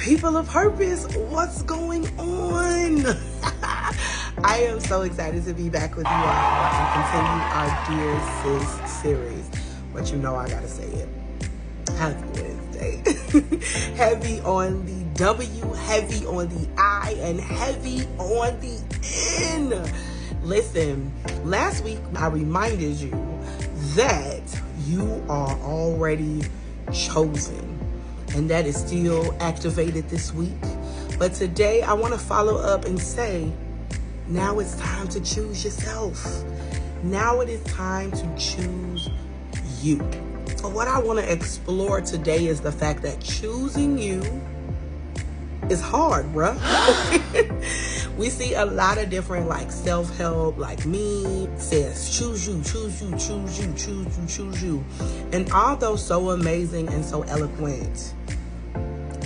People of purpose, what's going on? I am so excited to be back with you all and continue our Dear Sis series. But you know I gotta say it. Happy Wednesday. Heavy on the W, heavy on the I, and heavy on the N. Listen, last week I reminded you that you are already chosen. And that is still activated this week. But today I want to follow up and say, now it's time to choose yourself. Now it is time to choose you. So what I want to explore today is the fact that choosing you is hard, bruh. We see a lot of different like self-help, like me says, choose you, choose you, choose you, choose you, choose you. And although so amazing and so eloquent,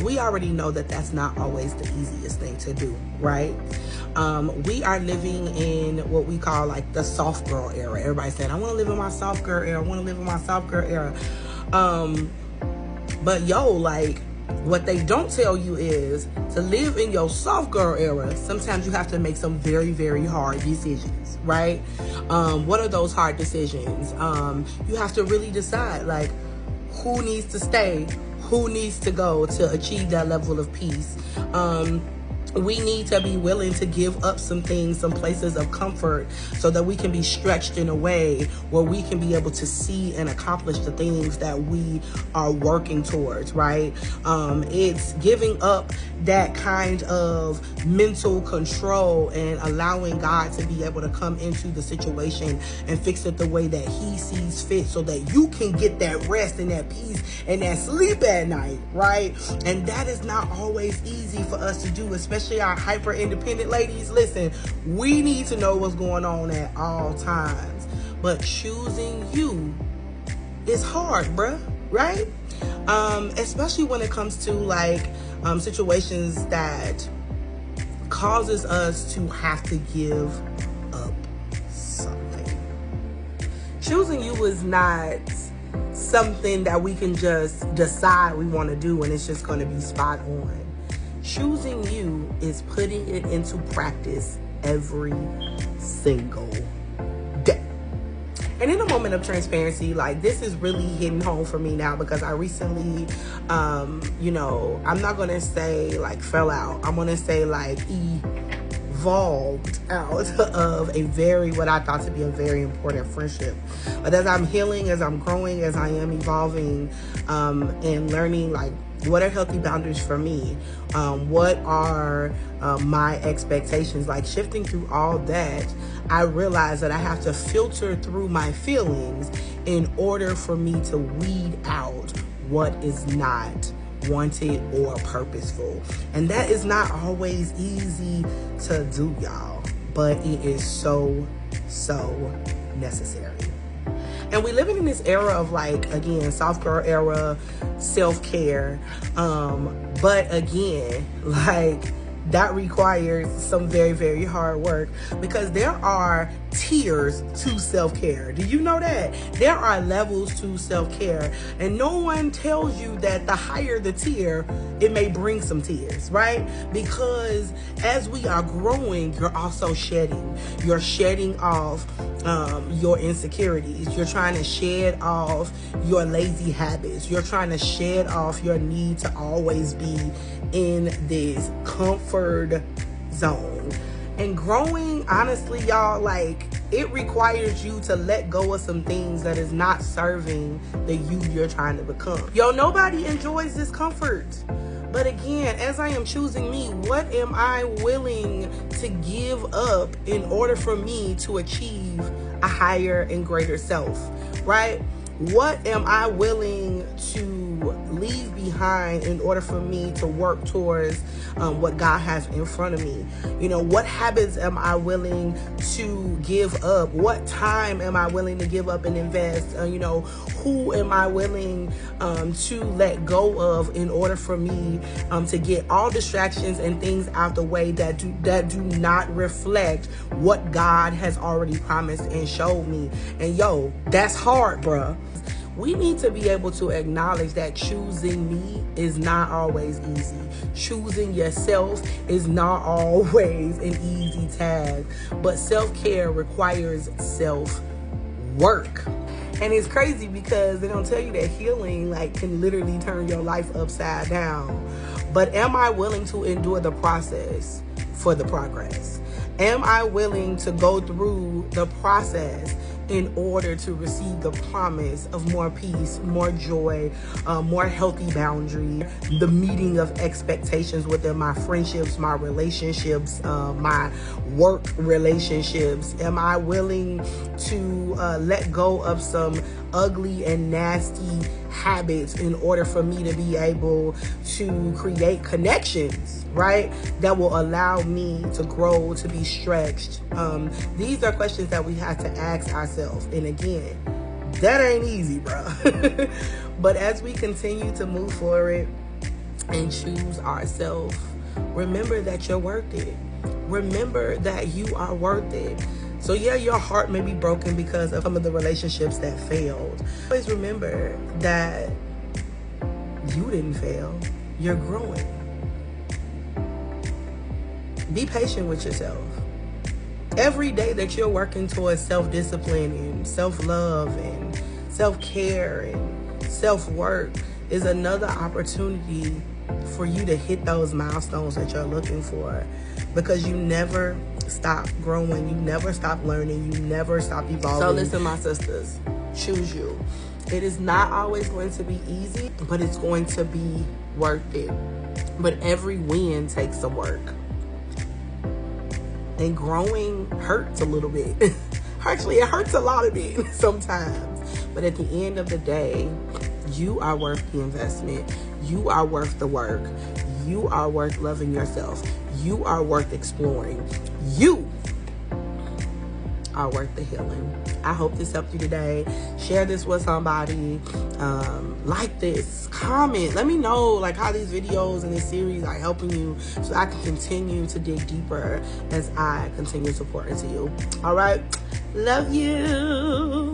we already know that that's not always the easiest thing to do, right? We are living in what we call like the soft girl era. Everybody's saying, I want to live in my soft girl era. I want to live in my soft girl era. But yo, like, what they don't tell you is to live in your soft girl era, sometimes you have to make some very, very hard decisions, right? What are those hard decisions? You have to really decide, like, who needs to stay, who needs to go to achieve that level of peace. We need to be willing to give up some things, some places of comfort, so that we can be stretched in a way where we can be able to see and accomplish the things that we are working towards, right? It's giving up that kind of mental control and allowing God to be able to come into the situation and fix it the way that He sees fit, so that you can get that rest and that peace and that sleep at night, right? And that is not always easy for us to do, especially our hyper independent ladies. Listen, we need to know what's going on at all times, but choosing you is hard, bruh, right? Especially when it comes to like situations that causes us to have to give up something. Choosing you is not something that we can just decide we want to do and it's just going to be spot on. Choosing you is putting it into practice every single day. And in a moment of transparency, like, this is really hitting home for me now, because I recently, you know, I'm not going to say like fell out. I'm going to say like evolved out of what I thought to be a very important friendship. But as I'm healing, as I'm growing, as I am evolving, and learning like what are healthy boundaries for me, what are my expectations, like shifting through all that, I realize that I have to filter through my feelings in order for me to weed out what is not wanted or purposeful. And that is not always easy to do, y'all, but it is so necessary. And we living in this era of, like, again, soft girl era, self-care, but again, like, that requires some very, very hard work, because there are tiers to self-care. Do you know that? There are levels to self-care, and no one tells you that the higher the tier, it may bring some tears, right? Because as we are growing, you're also shedding. You're shedding off your insecurities. You're trying to shed off your lazy habits. You're trying to shed off your need to always be in this comfort zone. And growing, honestly, y'all, like, it requires you to let go of some things that is not serving the you you're trying to become. Yo, nobody enjoys discomfort. But again, as I am choosing me, what am I willing to give up in order for me to achieve a higher and greater self, right? What am I willing to leave behind in order for me to work towards what God has in front of me? You know, what habits am I willing to give up? What time am I willing to give up and invest? You know, who am I willing to let go of in order for me to get all distractions and things out the way that do not reflect what God has already promised and showed me? And yo, that's hard, bruh. we need to be able to acknowledge that choosing me is not always easy. Choosing yourself is not always an easy task, but self-care requires self-work. And it's crazy because they don't tell you that healing can literally turn your life upside down. But am I willing to endure the process for the progress? Am I willing to go through the process in order to receive the promise of more peace, more joy, more healthy boundary, the meeting of expectations within my friendships, my relationships, my work relationships? Am I willing to let go of some ugly and nasty habits in order for me to be able to create connections, right, that will allow me to grow, to be stretched? These are questions that we have to ask ourselves. And again, that ain't easy, bro. But as we continue to move forward and choose ourselves, remember that you're worth it. Remember that you are worth it. So yeah, your heart may be broken because of some of the relationships that failed. Always remember that you didn't fail. You're growing. Be patient with yourself. Every day that you're working towards self-discipline and self-love and self-care and self-work is another opportunity for you to hit those milestones that you're looking for, because you never stop growing, you never stop learning, you never stop evolving. So listen, my sisters, choose you. It is not always going to be easy, but it's going to be worth it. But every win takes some work. And growing hurts a little bit. Actually, it hurts a lot of it sometimes. But at the end of the day, you are worth the investment. You are worth the work. You are worth loving yourself. You are worth exploring. You are worth the healing. I hope this helped you today. Share this with somebody. Like this, comment, let me know how these videos and this series are helping you, so I can continue to dig deeper as I continue to pour into you. All right, love you.